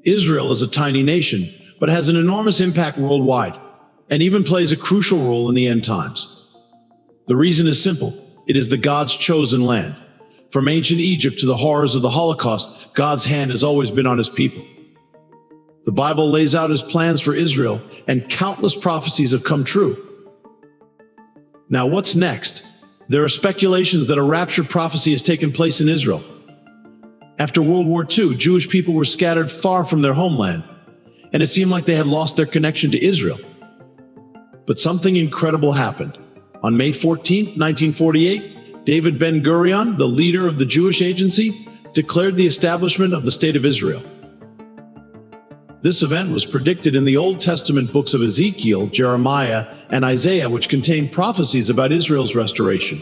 Israel is a tiny nation, but has an enormous impact worldwide, and even plays a crucial role in the end times. The reason is simple. It is the God's chosen land. From ancient Egypt to the horrors of the Holocaust, God's hand has always been on his people. The Bible lays out his plans for Israel, and countless prophecies have come true. Now, what's next? There are speculations that a rapture prophecy has taken place in Israel. After World War II, Jewish people were scattered far from their homeland, and it seemed like they had lost their connection to Israel. But something incredible happened. On May 14, 1948, David Ben Gurion, the leader of the Jewish Agency, declared the establishment of the State of Israel. This event was predicted in the Old Testament books of Ezekiel, Jeremiah, and Isaiah, which contained prophecies about Israel's restoration.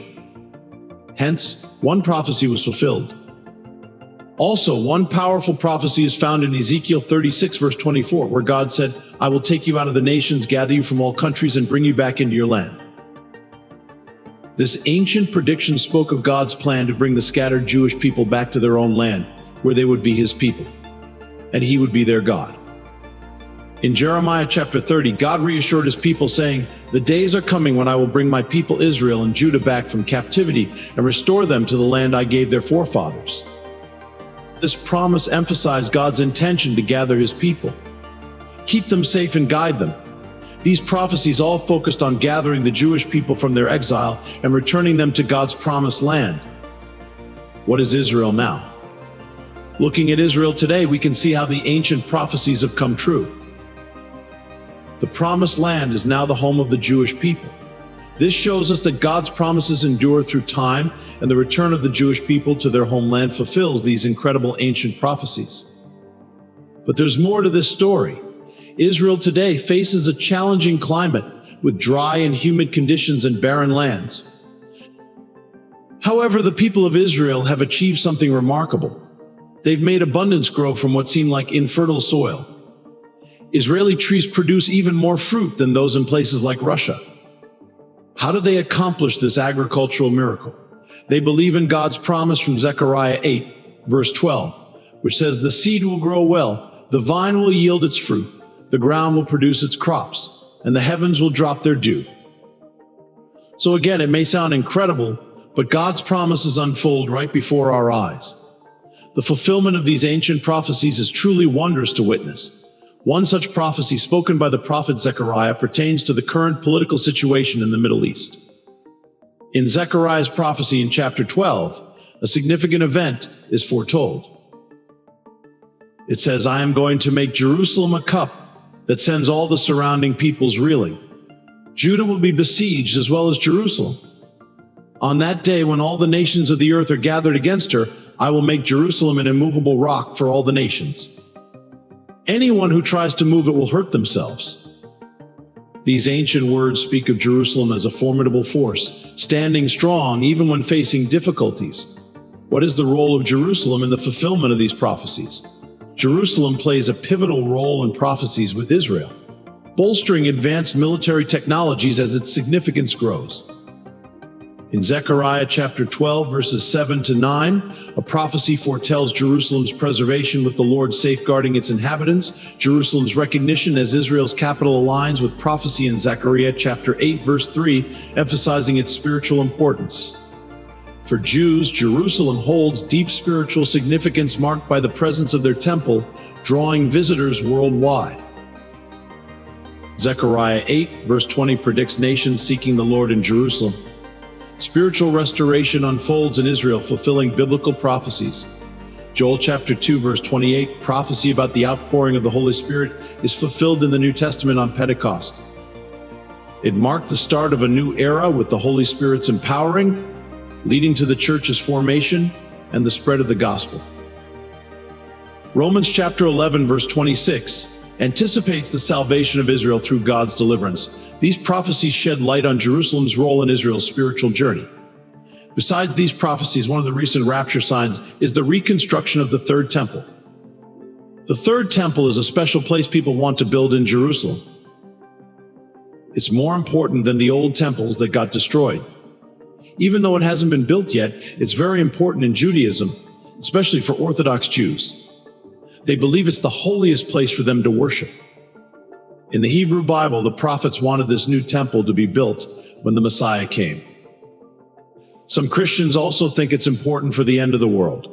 Hence, one prophecy was fulfilled. Also, one powerful prophecy is found in Ezekiel 36, verse 24, where God said, "I will take you out of the nations, gather you from all countries, and bring you back into your land." This ancient prediction spoke of God's plan to bring the scattered Jewish people back to their own land, where they would be his people, and he would be their God. In Jeremiah chapter 30, God reassured his people, saying, "The days are coming when I will bring my people Israel and Judah back from captivity and restore them to the land I gave their forefathers." This promise emphasized God's intention to gather his people, keep them safe, and guide them. These prophecies all focused on gathering the Jewish people from their exile and returning them to God's promised land. What is Israel now? Looking at Israel today, we can see how the ancient prophecies have come true. The promised land is now the home of the Jewish people. This shows us that God's promises endure through time, and the return of the Jewish people to their homeland fulfills these incredible ancient prophecies. But there's more to this story. Israel today faces a challenging climate with dry and humid conditions and barren lands. However, the people of Israel have achieved something remarkable. They've made abundance grow from what seemed like infertile soil. Israeli trees produce even more fruit than those in places like Russia. How do they accomplish this agricultural miracle? They believe in God's promise from Zechariah 8, verse 12, which says, "The seed will grow well, the vine will yield its fruit, the ground will produce its crops, and the heavens will drop their dew." So again, it may sound incredible, but God's promises unfold right before our eyes. The fulfillment of these ancient prophecies is truly wondrous to witness. One such prophecy spoken by the prophet Zechariah pertains to the current political situation in the Middle East. In Zechariah's prophecy in chapter 12, a significant event is foretold. It says, "I am going to make Jerusalem a cup that sends all the surrounding peoples reeling. Judah will be besieged as well as Jerusalem. On that day, when all the nations of the earth are gathered against her, I will make Jerusalem an immovable rock for all the nations. Anyone who tries to move it will hurt themselves." These ancient words speak of Jerusalem as a formidable force, standing strong even when facing difficulties. What is the role of Jerusalem in the fulfillment of these prophecies? Jerusalem plays a pivotal role in prophecies with Israel, bolstering advanced military technologies as its significance grows. In Zechariah chapter 12, verses 7 to 9, a prophecy foretells Jerusalem's preservation with the Lord safeguarding its inhabitants. Jerusalem's recognition as Israel's capital aligns with prophecy in Zechariah chapter 8, verse 3, emphasizing its spiritual importance. For Jews, Jerusalem holds deep spiritual significance marked by the presence of their temple, drawing visitors worldwide. Zechariah 8, verse 20 predicts nations seeking the Lord in Jerusalem. Spiritual restoration unfolds in Israel, fulfilling biblical prophecies. Joel chapter 2, verse 28, prophecy about the outpouring of the Holy Spirit is fulfilled in the New Testament on Pentecost. It marked the start of a new era with the Holy Spirit's empowering, leading to the church's formation and the spread of the gospel. Romans chapter 11, verse 26, anticipates the salvation of Israel through God's deliverance. These prophecies shed light on Jerusalem's role in Israel's spiritual journey. Besides these prophecies, one of the recent rapture signs is the reconstruction of the Third Temple. The Third Temple is a special place people want to build in Jerusalem. It's more important than the old temples that got destroyed. Even though it hasn't been built yet, it's very important in Judaism, especially for Orthodox Jews. They believe it's the holiest place for them to worship. In the Hebrew Bible, the prophets wanted this new temple to be built when the Messiah came. Some Christians also think it's important for the end of the world.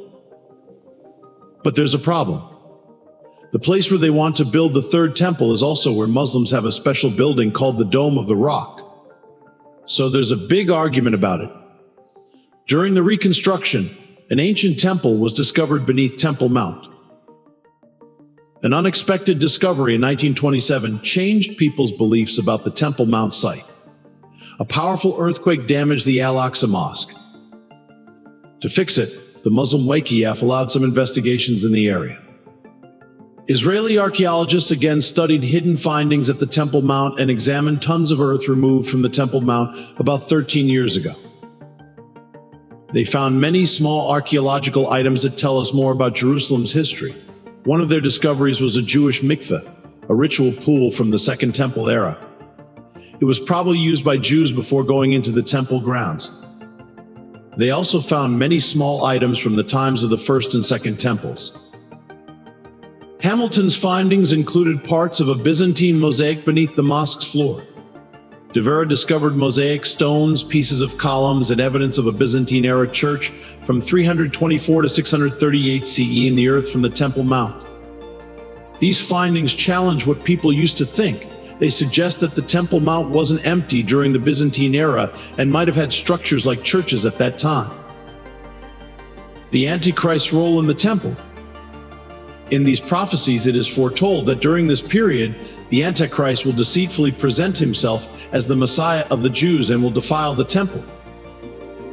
But there's a problem. The place where they want to build the third temple is also where Muslims have a special building called the Dome of the Rock. So there's a big argument about it. During the reconstruction, an ancient temple was discovered beneath Temple Mount. An unexpected discovery in 1927 changed people's beliefs about the Temple Mount site. A powerful earthquake damaged the Al-Aqsa Mosque. To fix it, the Muslim Waqf allowed some investigations in the area. Israeli archaeologists again studied hidden findings at the Temple Mount and examined tons of earth removed from the Temple Mount about 13 years ago. They found many small archaeological items that tell us more about Jerusalem's history. One of their discoveries was a Jewish mikveh, a ritual pool from the Second Temple era. It was probably used by Jews before going into the temple grounds. They also found many small items from the times of the First and Second Temples. Hamilton's findings included parts of a Byzantine mosaic beneath the mosque's floor. De Vera discovered mosaic stones, pieces of columns, and evidence of a Byzantine-era church from 324 to 638 CE in the earth from the Temple Mount. These findings challenge what people used to think. They suggest that the Temple Mount wasn't empty during the Byzantine era and might have had structures like churches at that time. The Antichrist's role in the temple. In these prophecies, it is foretold that during this period, the Antichrist will deceitfully present himself as the Messiah of the Jews and will defile the temple.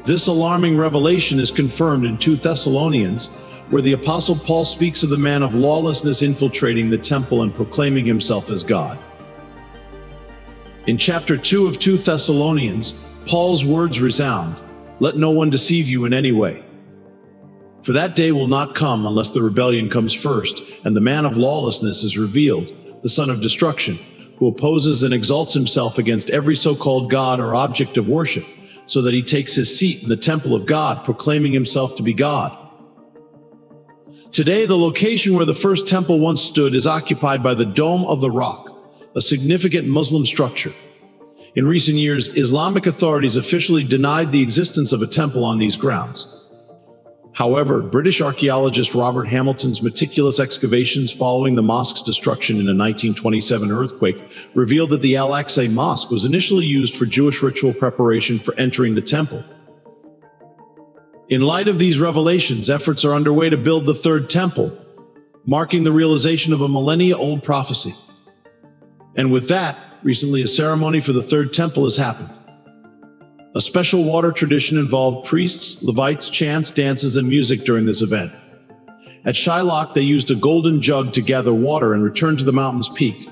This alarming revelation is confirmed in 2 Thessalonians, where the Apostle Paul speaks of the man of lawlessness infiltrating the temple and proclaiming himself as God. In chapter 2 of 2 Thessalonians, Paul's words resound, "Let no one deceive you in any way. For that day will not come unless the rebellion comes first, and the man of lawlessness is revealed, the son of destruction, who opposes and exalts himself against every so-called God or object of worship, so that he takes his seat in the temple of God, proclaiming himself to be God." Today, the location where the first temple once stood is occupied by the Dome of the Rock, a significant Muslim structure. In recent years, Islamic authorities officially denied the existence of a temple on these grounds. However, British archaeologist Robert Hamilton's meticulous excavations following the mosque's destruction in a 1927 earthquake revealed that the Al-Aqsa Mosque was initially used for Jewish ritual preparation for entering the temple. In light of these revelations, efforts are underway to build the third temple, marking the realization of a millennia-old prophecy. And with that, recently a ceremony for the third temple has happened. A special water tradition involved priests, Levites, chants, dances, and music during this event. At Shiloh, they used a golden jug to gather water and return to the mountain's peak.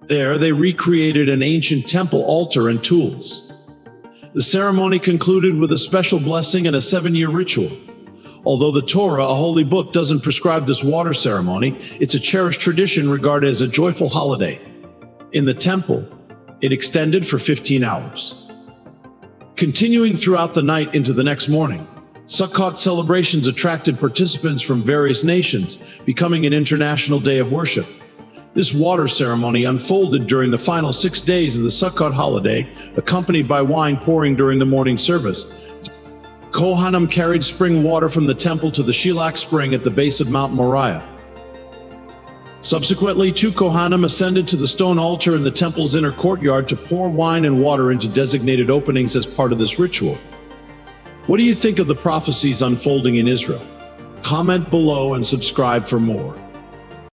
There, they recreated an ancient temple altar and tools. The ceremony concluded with a special blessing and a 7-year ritual. Although the Torah, a holy book, doesn't prescribe this water ceremony, it's a cherished tradition regarded as a joyful holiday. In the temple, it extended for 15 hours. Continuing throughout the night into the next morning, Sukkot celebrations attracted participants from various nations, becoming an international day of worship. This water ceremony unfolded during the final 6 days of the Sukkot holiday, accompanied by wine pouring during the morning service. Kohanim carried spring water from the temple to the Shilach spring at the base of Mount Moriah. Subsequently, 2 Kohanim ascended to the stone altar in the temple's inner courtyard to pour wine and water into designated openings as part of this ritual. What do you think of the prophecies unfolding in Israel? Comment below and subscribe for more.